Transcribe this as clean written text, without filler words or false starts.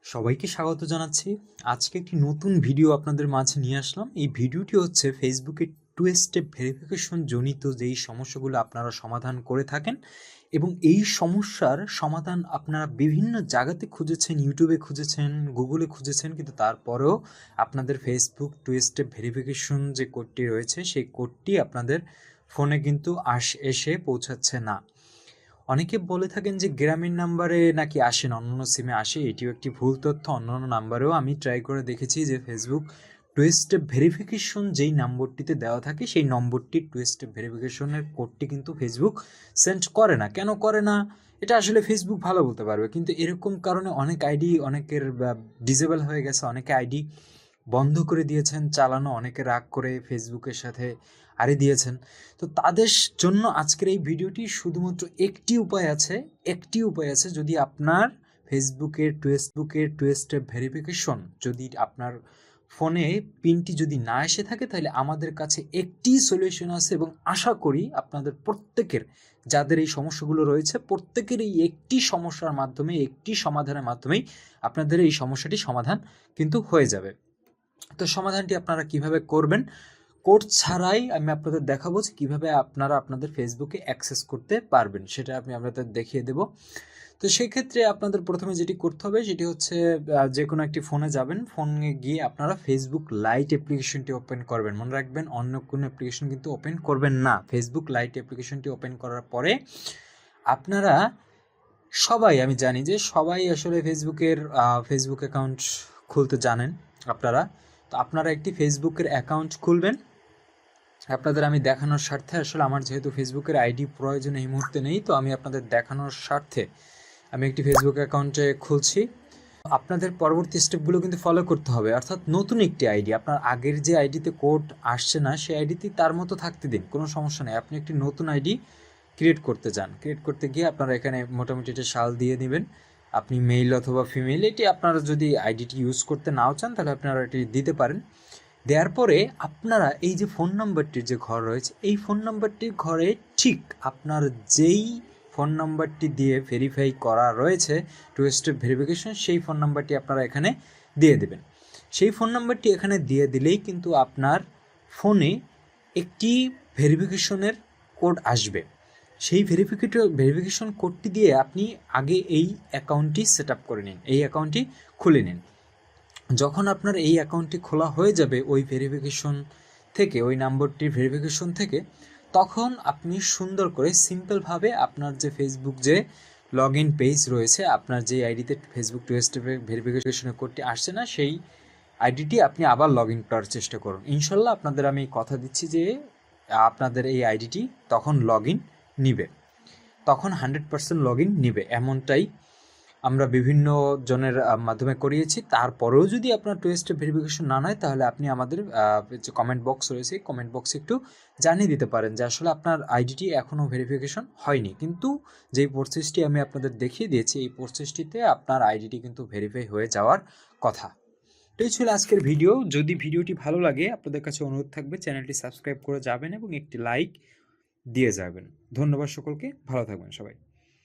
সবাইকে স্বাগত জানাচ্ছি। আজকে একটি নতুন ভিডিও আপনাদের মাঝে নিয়ে আসলাম। এই ভিডিওটি হচ্ছে ফেসবুকে টু স্টেপ ভেরিফিকেশন জনিত যেই সমস্যাগুলো আপনারা সমাধান করে থাকেন এবং এই সমস্যার সমাধান আপনারা বিভিন্ন জায়গাতে খুঁজেছেন, ইউটিউবে খুঁজেছেন, গুগলে খুঁজেছেন, কিন্তু তারপরেও আপনাদের ফেসবুক টু স্টেপ ভেরিফিকেশন যে কোডটি রয়েছে সেই কোডটি আপনাদের ফোনে কিন্তু এসে পৌঁছাচ্ছে না। অনেকে বলে থাকেন যে গ্রামীণ নাম্বারে নাকি আসে না, অন্যান্য সিমে আসে। এটিও একটি ভুল তথ্য। অন্যান্য নাম্বারেও আমি ট্রাই করে দেখেছি যে ফেসবুক টু স্টেপ ভেরিফিকেশন যেই নম্বরটিতে দেওয়া থাকে সেই নম্বরটি টু স্টেপ ভেরিফিকেশনের কোডটি কিন্তু ফেসবুক সেন্ড করে না। কেন করে না এটা আসলে ফেসবুক ভালো বলতে পারবে, কিন্তু এরকম কারণে অনেক আইডি অনেকের ডিসেবল হয়ে গেছে, অনেকে আইডি বন্ধ করে দিয়েছেন চালানো, অনেকে রাগ করে ফেসবুকের সাথে আড়ি দিয়েছেন। তো তাদের জন্য আজকের এই ভিডিওটি শুধুমাত্র একটি উপায় আছে। যদি আপনার ফেসবুকের টু স্টেপ ভেরিফিকেশন যদি আপনার ফোনে পিনটি যদি না এসে থাকে, তাহলে আমাদের কাছে একটি সলিউশন আছে এবং আশা করি আপনাদের প্রত্যেকের, যাদের এই সমস্যাগুলো রয়েছে, প্রত্যেকের এই একটি সমস্যার মাধ্যমে, একটি সমাধানের মাধ্যমেই আপনাদের এই সমস্যাটি সমাধান কিন্তু হয়ে যাবে। তো সমাধানটি আপনারা কিভাবে করবেন, কোড ছাড়াই আমি আপনাদের দেখাবো যে কীভাবে আপনারা আপনাদের ফেসবুকে অ্যাক্সেস করতে পারবেন, সেটা আমি আপনাদের দেখিয়ে দেব। তো সেক্ষেত্রে আপনাদের প্রথমে যেটি করতে হবে সেটি হচ্ছে যে কোনো একটি ফোনে যাবেন, ফোনে গিয়ে আপনারা ফেসবুক লাইট অ্যাপ্লিকেশনটি ওপেন করবেন। মনে রাখবেন, অন্য কোনো অ্যাপ্লিকেশন কিন্তু ওপেন করবেন না। ফেসবুক লাইট অ্যাপ্লিকেশনটি ওপেন করার পরে আপনারা সবাই, আমি জানি যে সবাই আসলে ফেসবুক অ্যাকাউন্ট খুলতে জানেন আপনারা। তো আপনারা একটি ফেসবুকের অ্যাকাউন্ট খুলবেন। আপনাদের আমি দেখানোর স্বার্থে, আসলে আমার যেহেতু ফেসবুকের আইডি প্রয়োজন এই মুহূর্তে নেই, তো আমি আপনাদের দেখানোর স্বার্থে আমি একটি ফেসবুক অ্যাকাউন্টে খুলছি। আপনাদের পরবর্তী স্টেপগুলো কিন্তু ফলো করতে হবে, অর্থাৎ নতুন একটি আইডি, আপনার আগের যে আইডিতে কোড আসছে না সেই আইডিতে তার মতো থাকতে দিন, কোনো সমস্যা নেই। আপনি একটি নতুন আইডি ক্রিয়েট করতে গিয়ে আপনারা এখানে মোটামুটি একটা সাল দিয়ে নেবেন। আপনি মেল অথবা ফিমেল, এটি আপনারা যদি আইডিটি ইউজ করতে নাও চান তাহলে আপনারা এটি দিতে পারেন। দেওয়ার পরে আপনারা এই যে ফোন নাম্বারটির যে ঘর রয়েছে, এই ফোন নাম্বারটির ঘরে ঠিক আপনার যেই ফোন নাম্বারটি দিয়ে ভেরিফাই করা রয়েছে টু স্টেপ ভেরিফিকেশন, সেই ফোন নাম্বারটি আপনারা এখানে দিয়ে দেবেন। সেই ফোন নাম্বারটি এখানে দিয়ে দিলেই কিন্তু আপনার ফোনে একটি ভেরিফিকেশনের কোড আসবে। সেই ভেরিফিকেশন কোডটি দিয়ে আপনি আগে এই অ্যাকাউন্টটি সেট আপ করে নিন, এই অ্যাকাউন্টটি খুলে নিন। যখন আপনার এই অ্যাকাউন্টটি খোলা হয়ে যাবে ওই ভেরিফিকেশন থেকে, ওই নাম্বারটির ভেরিফিকেশন থেকে, তখন আপনি সুন্দর করে সিম্পলভাবে আপনার যে ফেসবুক যে লগ ইন পেজ রয়েছে, আপনার যে আইডিতে ফেসবুক টু স্টেপ ভেরিফিকেশনের কোডটি আসছে না, সেই আইডিটি আপনি আবার লগ ইন করার চেষ্টা করুন। ইনশাল্লাহ আপনাদের আমি কথা দিচ্ছি যে আপনাদের এই আইডিটি তখন লগ ইন নিবে, তখন 100% লগ ইন নিবে। এমনটাই আমরা বিভিন্ন জনের মাধ্যমে করিয়েছি। তারপরেও যদি আপনার টু স্টেপ ভেরিফিকেশন না হয়, তাহলে আপনি আমাদের যে কমেন্ট বক্স রয়েছে, কমেন্ট বক্সে একটু জানিয়ে দিতে পারেন যে আসলে আপনার আইডিটি এখনও ভেরিফিকেশন হয়নি, কিন্তু যেই প্রসেসটি আমি আপনাদের দেখিয়ে দিয়েছি এই প্রসেসটিতে আপনার আইডিটি কিন্তু ভেরিফাই হয়ে যাওয়ার কথা। এটাই ছিল আজকের ভিডিও। যদি ভিডিওটি ভালো লাগে, আপনাদের কাছে অনুরোধ থাকবে চ্যানেলটি সাবস্ক্রাইব করে যাবেন এবং একটি লাইক দিয়ে যাবেন। ধন্যবাদ সকলকে, ভালো থাকবেন সবাই।